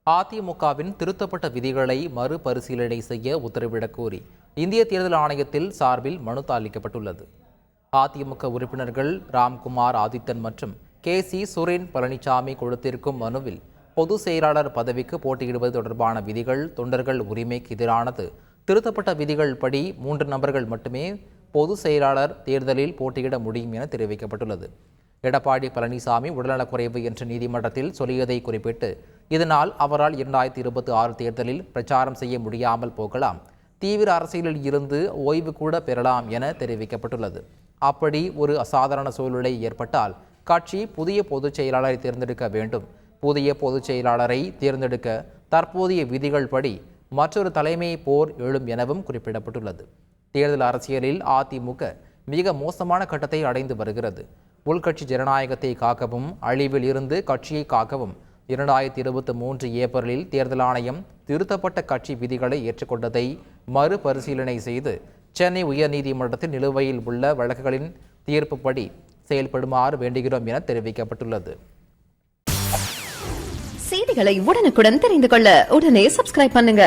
அதிமுகவின் திருத்தப்பட்ட விதிகளை மறுபரிசீலனை செய்ய உத்தரவிடக் கோரி இந்திய தேர்தல் ஆணையத்தில் சார்பில் மனு அளிக்கப்பட்டுள்ளது. அதிமுக உறுப்பினர்கள் ராம்குமார் ஆதித்தன் மற்றும் KC சுரேன் பழனிசாமி கொடுத்திருக்கும் மனுவில் பொதுச் செயலாளர் பதவிக்கு போட்டியிடுவது தொடர்பான விதிகள் தொண்டர்கள் உரிமைக்கு எதிரானது. திருத்தப்பட்ட விதிகள் படி 3 நபர்கள் மட்டுமே பொதுச் செயலாளர் தேர்தலில் போட்டியிட முடியும் என தெரிவிக்கப்பட்டுள்ளது. எடப்பாடி பழனிசாமி உடல்நலக்குறைவு என்று நீதிமன்றத்தில் சொல்லியதை குறிப்பிட்டு, இதனால் அவரால் 2026 தேர்தலில் பிரச்சாரம் செய்ய முடியாமல் போகலாம், தீவிர அரசியலில் இருந்து ஓய்வு கூட பெறலாம் என தெரிவிக்கப்பட்டுள்ளது. அப்படி ஒரு அசாதாரண சூழ்நிலை ஏற்பட்டால் கட்சி புதிய பொதுச் செயலாளரை தேர்ந்தெடுக்க வேண்டும். புதிய பொதுச் செயலாளரை தேர்ந்தெடுக்க தற்போதைய விதிகள் படி மற்றொரு தலைமை போர் எழும் எனவும் குறிப்பிடப்பட்டுள்ளது. தேர்தல் அரசியலில் அதிமுக மிக மோசமான கட்டத்தை அடைந்து வருகிறது. உள்கட்சி ஜனநாயகத்தை காக்கவும் அழிவில் இருந்து கட்சியை காக்கவும் 2023 ஏப்ரலில் தேர்தல் ஆணையம் திருத்தப்பட்ட கட்சி விதிகளை ஏற்றுக்கொண்டதை மறுபரிசீலனை செய்து சென்னை உயர்நீதிமன்றத்தில் நிலுவையில் உள்ள வழக்குகளின் தீர்ப்புப்படி செயல்படுமாறு வேண்டுகிறோம் என தெரிவிக்கப்பட்டுள்ளது. செய்திகளை உடனுக்குடன் தெரிந்து கொள்ள உடனே சப்ஸ்கிரைப் பண்ணுங்க.